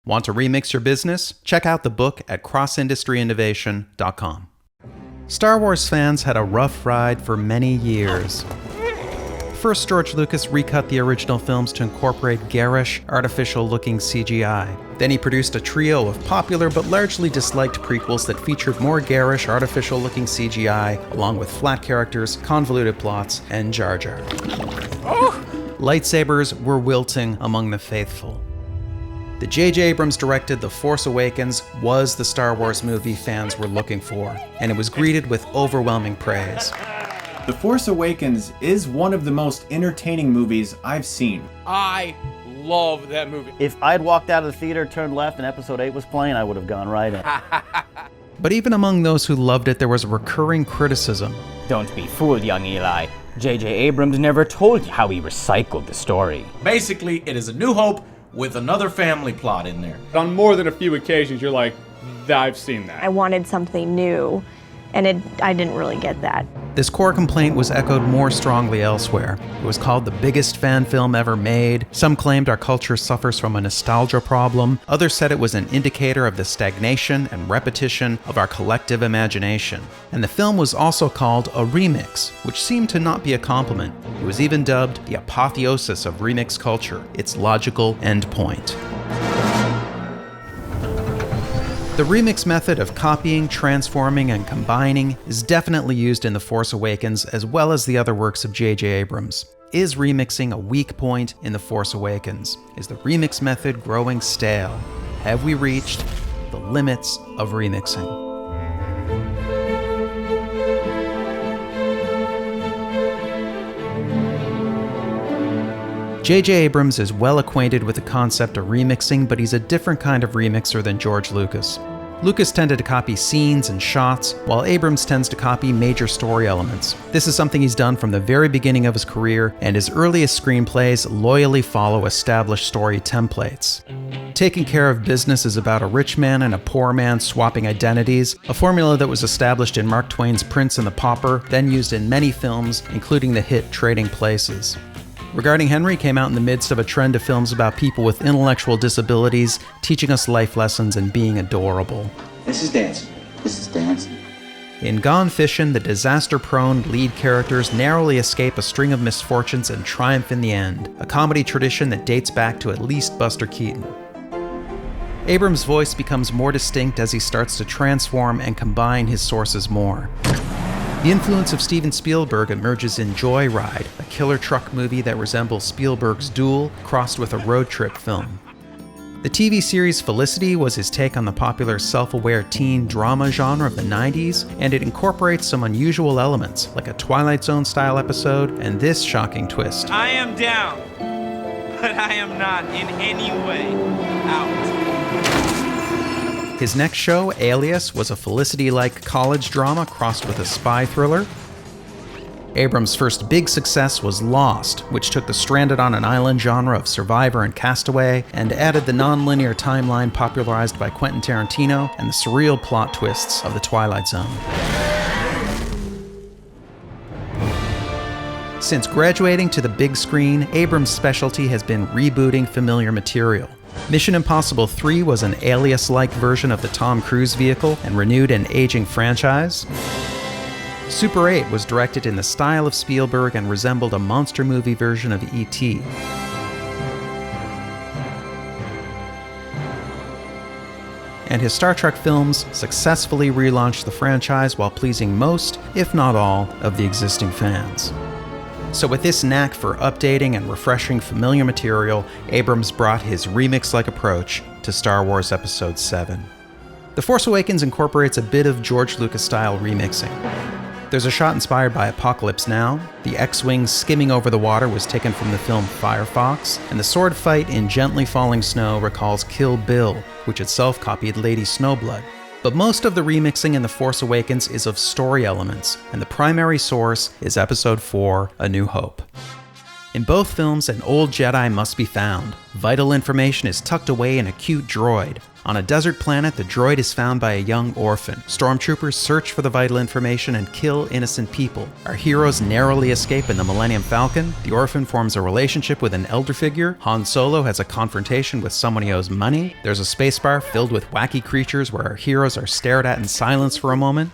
Want to remix your business? Check out the book at crossindustryinnovation.com. Star Wars fans had a rough ride for many years. First, George Lucas recut the original films to incorporate garish, artificial-looking CGI. Then he produced a trio of popular but largely disliked prequels that featured more garish, artificial-looking CGI, along with flat characters, convoluted plots, and Jar Jar. Lightsabers were wilting among the faithful. The J.J. Abrams directed The Force Awakens was the Star Wars movie fans were looking for, and it was greeted with overwhelming praise. The Force Awakens is one of the most entertaining movies I've seen. I love that movie. If I'd walked out of the theater, turned left, and Episode 8 was playing, I would have gone right in. But even among those who loved it, there was a recurring criticism. Don't be fooled, young Eli. J.J. Abrams never told you how he recycled the story. Basically, it is A New Hope with another family plot in there. On more than a few occasions, you're like, I've seen that. I wanted something new, and I didn't really get that. This core complaint was echoed more strongly elsewhere. It was called the biggest fan film ever made. Some claimed our culture suffers from a nostalgia problem. Others said it was an indicator of the stagnation and repetition of our collective imagination. And the film was also called a remix, which seemed to not be a compliment. It was even dubbed the apotheosis of remix culture, its logical endpoint. The remix method of copying, transforming, and combining is definitely used in The Force Awakens as well as the other works of J.J. Abrams. Is remixing a weak point in The Force Awakens? Is the remix method growing stale? Have we reached the limits of remixing? J.J. Abrams is well acquainted with the concept of remixing, but he's a different kind of remixer than George Lucas. Lucas tended to copy scenes and shots, while Abrams tends to copy major story elements. This is something he's done from the very beginning of his career, and his earliest screenplays loyally follow established story templates. Taking Care of Business is about a rich man and a poor man swapping identities, a formula that was established in Mark Twain's Prince and the Pauper, then used in many films, including the hit Trading Places. Regarding Henry came out in the midst of a trend of films about people with intellectual disabilities, teaching us life lessons and being adorable. This is dancing. This is dancing. In Gone Fishin', the disaster-prone lead characters narrowly escape a string of misfortunes and triumph in the end, a comedy tradition that dates back to at least Buster Keaton. Abrams' voice becomes more distinct as he starts to transform and combine his sources more. The influence of Steven Spielberg emerges in Joyride, a killer truck movie that resembles Spielberg's Duel crossed with a road trip film. The TV series Felicity was his take on the popular self-aware teen drama genre of the 90s, and it incorporates some unusual elements, like a Twilight Zone-style episode and this shocking twist. I am down, but I am not in any way out. His next show, Alias, was a Felicity-like college drama crossed with a spy thriller. Abrams' first big success was Lost, which took the stranded on an island genre of Survivor and Castaway and added the non-linear timeline popularized by Quentin Tarantino and the surreal plot twists of The Twilight Zone. Since graduating to the big screen, Abrams' specialty has been rebooting familiar material. Mission Impossible 3 was an Alias-like version of the Tom Cruise vehicle and renewed an aging franchise. Super 8 was directed in the style of Spielberg and resembled a monster movie version of E.T. And his Star Trek films successfully relaunched the franchise while pleasing most, if not all, of the existing fans. So with this knack for updating and refreshing familiar material, Abrams brought his remix-like approach to Star Wars Episode 7. The Force Awakens incorporates a bit of George Lucas-style remixing. There's a shot inspired by Apocalypse Now, the X-Wing skimming over the water was taken from the film Firefox, and the sword fight in Gently Falling Snow recalls Kill Bill, which itself copied Lady Snowblood. But most of the remixing in The Force Awakens is of story elements, and the primary source is Episode 4, A New Hope. In both films, an old Jedi must be found. Vital information is tucked away in a cute droid. On a desert planet, the droid is found by a young orphan. Stormtroopers search for the vital information and kill innocent people. Our heroes narrowly escape in the Millennium Falcon. The orphan forms a relationship with an elder figure. Han Solo has a confrontation with someone he owes money. There's a spacebar filled with wacky creatures where our heroes are stared at in silence for a moment.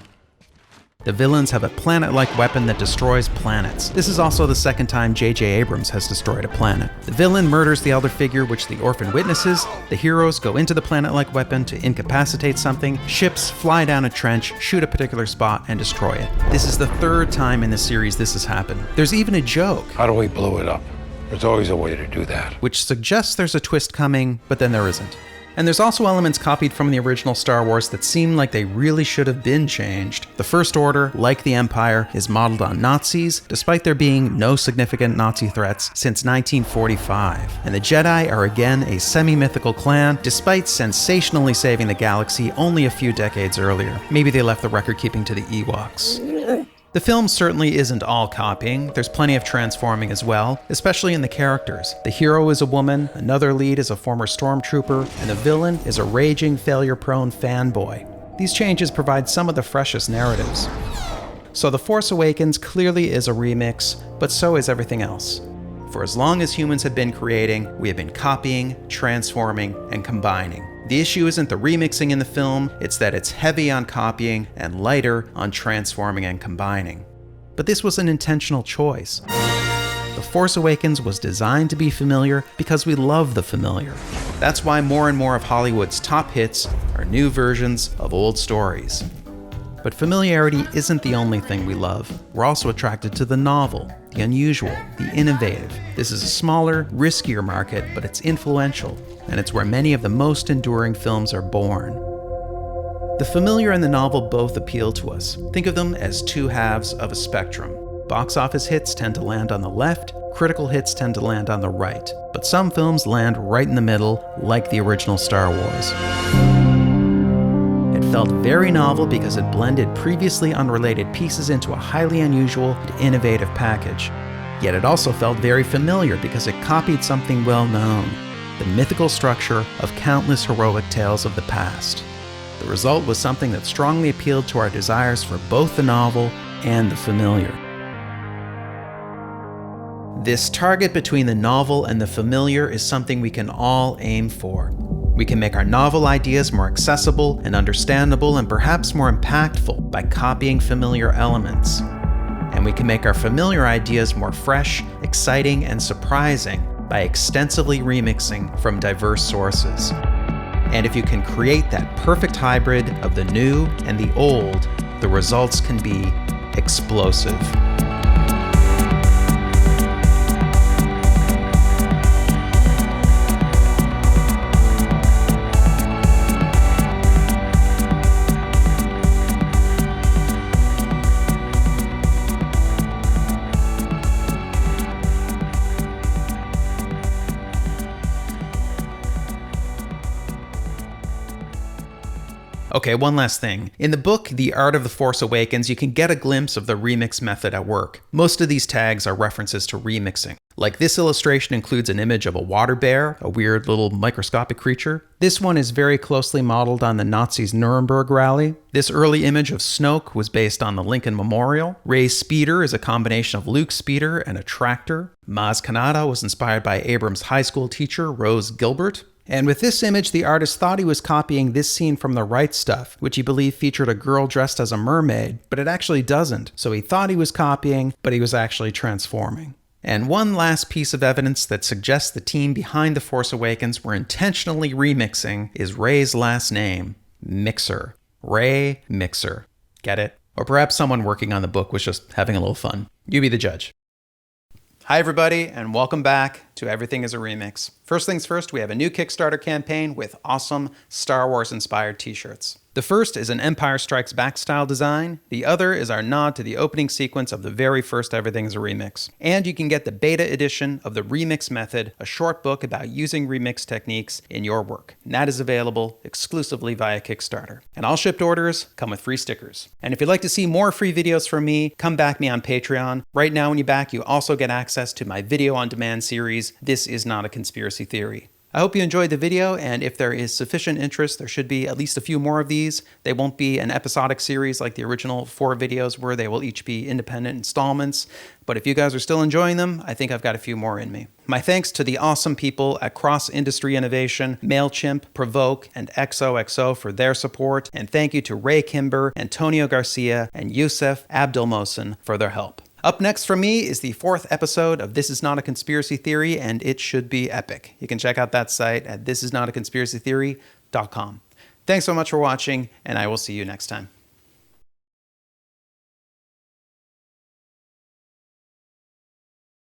The villains have a planet-like weapon that destroys planets. This is also the second time J.J. Abrams has destroyed a planet. The villain murders the elder figure, which the orphan witnesses. The heroes go into the planet-like weapon to incapacitate something. Ships fly down a trench, shoot a particular spot, and destroy it. This is the third time in the series this has happened. There's even a joke. How do we blow it up? There's always a way to do that. Which suggests there's a twist coming, but then there isn't. And there's also elements copied from the original Star Wars that seem like they really should have been changed. The First Order, like the Empire, is modeled on Nazis, despite there being no significant Nazi threats since 1945. And the Jedi are again a semi-mythical clan, despite sensationally saving the galaxy only a few decades earlier. Maybe they left the record-keeping to the Ewoks. The film certainly isn't all copying. There's plenty of transforming as well, especially in the characters. The hero is a woman, another lead is a former stormtrooper, and the villain is a raging, failure-prone fanboy. These changes provide some of the freshest narratives. So The Force Awakens clearly is a remix, but so is everything else. For as long as humans have been creating, we have been copying, transforming, and combining. The issue isn't the remixing in the film, it's that it's heavy on copying and lighter on transforming and combining. But this was an intentional choice. The Force Awakens was designed to be familiar because we love the familiar. That's why more and more of Hollywood's top hits are new versions of old stories. But familiarity isn't the only thing we love. We're also attracted to the novel, the unusual, the innovative. This is a smaller, riskier market, but it's influential, and it's where many of the most enduring films are born. The familiar and the novel both appeal to us. Think of them as two halves of a spectrum. Box office hits tend to land on the left, critical hits tend to land on the right. But some films land right in the middle, like the original Star Wars. It felt very novel because it blended previously unrelated pieces into a highly unusual and innovative package. Yet it also felt very familiar because it copied something well known, the mythical structure of countless heroic tales of the past. The result was something that strongly appealed to our desires for both the novel and the familiar. This target between the novel and the familiar is something we can all aim for. We can make our novel ideas more accessible and understandable and perhaps more impactful by copying familiar elements. And we can make our familiar ideas more fresh, exciting, and surprising by extensively remixing from diverse sources. And if you can create that perfect hybrid of the new and the old, the results can be explosive. Okay, one last thing. In the book, The Art of the Force Awakens, you can get a glimpse of the remix method at work. Most of these tags are references to remixing. Like this illustration includes an image of a water bear, a weird little microscopic creature. This one is very closely modeled on the Nazis' Nuremberg rally. This early image of Snoke was based on the Lincoln Memorial. Rey's speeder is a combination of Luke's speeder and a tractor. Maz Kanata was inspired by Abrams' high school teacher, Rose Gilbert. And with this image, the artist thought he was copying this scene from The Right Stuff, which he believed featured a girl dressed as a mermaid, but it actually doesn't. So he thought he was copying, but he was actually transforming. And one last piece of evidence that suggests the team behind The Force Awakens were intentionally remixing is Rey's last name, Mixer. Rey Mixer. Get it? Or perhaps someone working on the book was just having a little fun. You be the judge. Hi everybody, and welcome back to Everything is a Remix. First things first, we have a new Kickstarter campaign with awesome Star Wars inspired t-shirts. The The first is an Empire Strikes Back style design. The other is our nod to the opening sequence of the very first Everything's a Remix. And you can get the beta edition of The Remix Method, a short book about using remix techniques in your work. And that is available exclusively via Kickstarter. And all shipped orders come with free stickers. And if you'd like to see more free videos from me, come back me on Patreon. Right now when you back, you also get access to my video on demand series, This Is Not a Conspiracy Theory. I hope you enjoyed the video, and if there is sufficient interest, there should be at least a few more of these. They won't be an episodic series like the original 4 videos were. They will each be independent installments. But if you guys are still enjoying them, I think I've got a few more in me. My thanks to the awesome people at Cross Industry Innovation, MailChimp, Provoke, and XOXO for their support. And thank you to Ray Kimber, Antonio Garcia, and Youssef Abdelmohsen for their help. Up next from me is the 4th episode of This Is Not a Conspiracy Theory, and it should be epic. You can check out that site at thisisnotaconspiracytheory.com. Thanks so much for watching, and I will see you next time.